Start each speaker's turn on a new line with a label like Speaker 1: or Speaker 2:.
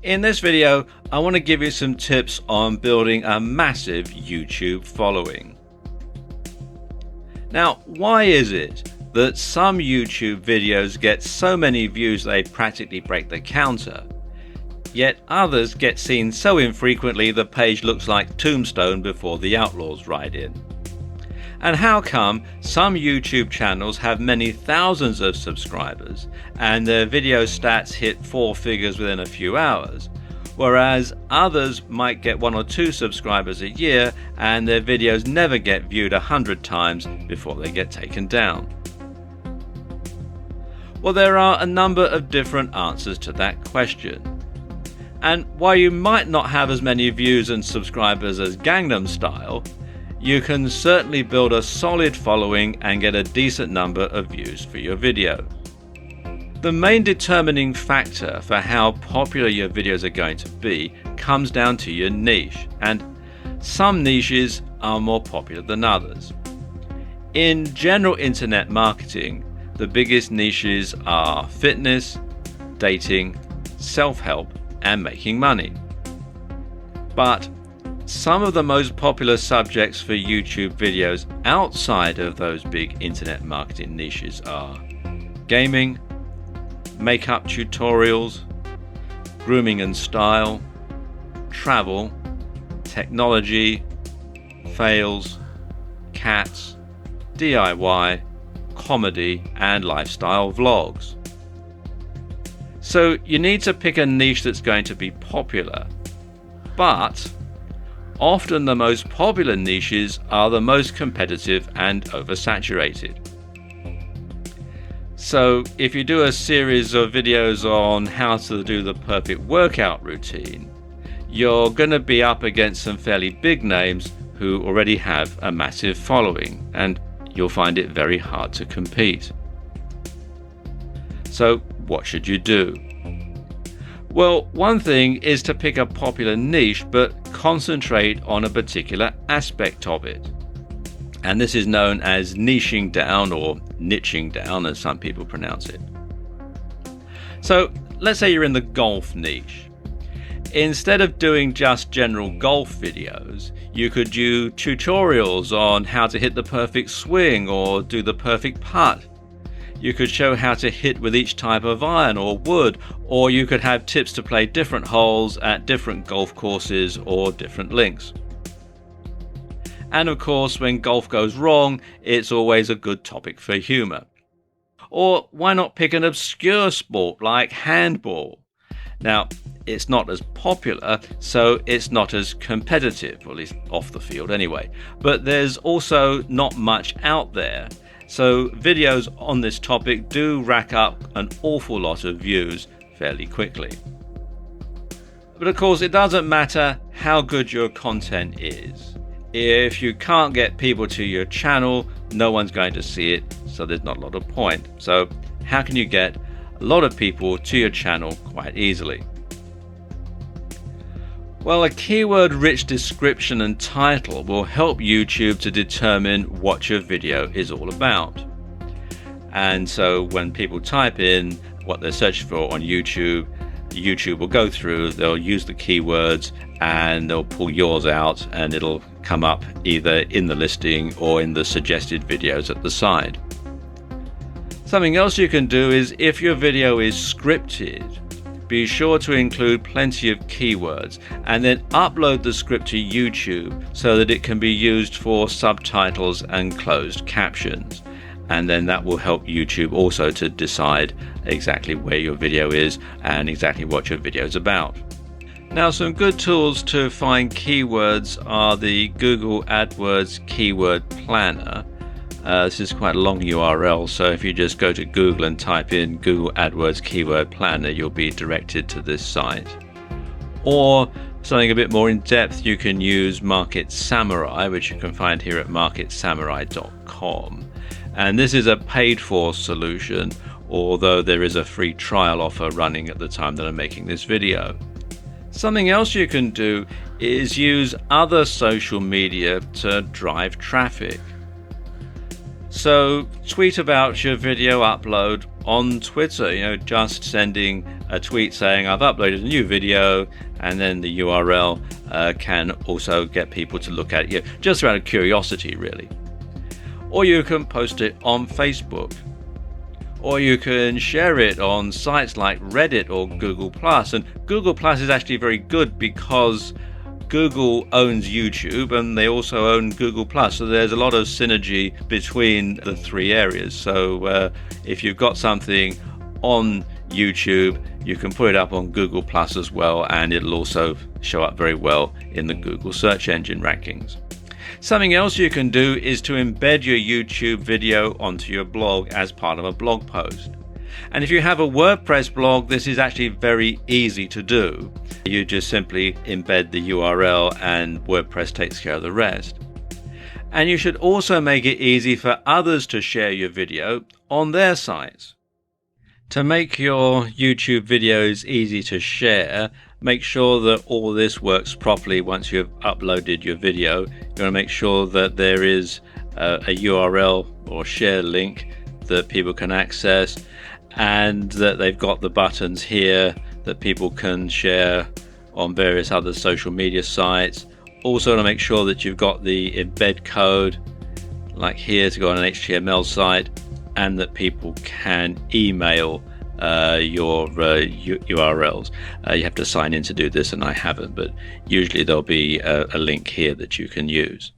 Speaker 1: In this video, I want to give you some tips on building a massive YouTube following. Now, why is it that some YouTube videos get so many views they practically break the counter, yet others get seen so infrequently the page looks like Tombstone before the Outlaws ride in? And how come some YouTube channels have many thousands of subscribers and their video stats hit 4 figures within a few hours, whereas others might get 1 or 2 subscribers a year and their videos never get viewed 100 times before they get taken down? Well, there are a number of different answers to that question. And while you might not have as many views and subscribers as Gangnam Style, you can certainly build a solid following and get a decent number of views for your video. The main determining factor for how popular your videos are going to be comes down to your niche, and some niches are more popular than others. In general internet marketing, the biggest niches are fitness, dating, self-help, and making money. But some of the most popular subjects for YouTube videos outside of those big internet marketing niches are gaming, makeup tutorials, grooming and style, travel, technology, fails, cats, DIY, comedy, and lifestyle vlogs. So you need to pick a niche that's going to be popular, but often the most popular niches are the most competitive and oversaturated. So if you do a series of videos on how to do the perfect workout routine, you're going to be up against some fairly big names who already have a massive following, and you'll find it very hard to compete. So what should you do? Well, one thing is to pick a popular niche but concentrate on a particular aspect of it. And this is known as niching down, or niching down as some people pronounce it. So let's say you're in the golf niche. Instead of doing just general golf videos, you could do tutorials on how to hit the perfect swing or do the perfect putt. You could show how to hit with each type of iron or wood, or you could have tips to play different holes at different golf courses or different links. And of course, when golf goes wrong, it's always a good topic for humor. Or why not pick an obscure sport like handball? Now, it's not as popular, so it's not as competitive, or at least off the field anyway. But there's also not much out there. So videos on this topic do rack up an awful lot of views fairly quickly. But of course, it doesn't matter how good your content is. If you can't get people to your channel, no one's going to see it, so there's not a lot of point. So how can you get a lot of people to your channel quite easily? Well, a keyword-rich description and title will help YouTube to determine what your video is all about. And so when people type in what they're searching for on YouTube, YouTube will go through, they'll use the keywords, and they'll pull yours out, and it'll come up either in the listing or in the suggested videos at the side. Something else you can do is, if your video is scripted, be sure to include plenty of keywords and then upload the script to YouTube so that it can be used for subtitles and closed captions. And then that will help YouTube also to decide exactly where your video is and exactly what your video is about. Now, some good tools to find keywords are the Google AdWords Keyword Planner. This is quite a long URL, so if you just go to Google and type in Google AdWords Keyword Planner, you'll be directed to this site. Or something a bit more in depth, you can use Market Samurai, which you can find here at marketsamurai.com. And this is a paid for solution, although there is a free trial offer running at the time that I'm making this video. Something else you can do is use other social media to drive traffic. So tweet about your video upload on Twitter, just sending a tweet saying I've uploaded a new video, and then the URL can also get people to look at it, just out of curiosity really. Or you can post it on Facebook, or you can share it on sites like Reddit or Google+. And Google+ is actually very good because Google owns YouTube and they also own Google+, so there's a lot of synergy between the three areas. So if you've got something on YouTube, you can put it up on Google+ as well, and it'll also show up very well in the Google search engine rankings. Something else you can do is to embed your YouTube video onto your blog as part of a blog post. And if you have a WordPress blog, this is actually very easy to do. You just simply embed the URL and WordPress takes care of the rest. And you should also make it easy for others to share your video on their sites. To make your YouTube videos easy to share, make sure that all this works properly once you've uploaded your video. You want to make sure that there is a URL or share link that people can access, and that they've got the buttons here that people can share on various other social media sites. Also to make sure that you've got the embed code like here to go on an HTML site, and that people can email your URLs. You have to sign in to do this, and I haven't, but usually there'll be a link here that you can use.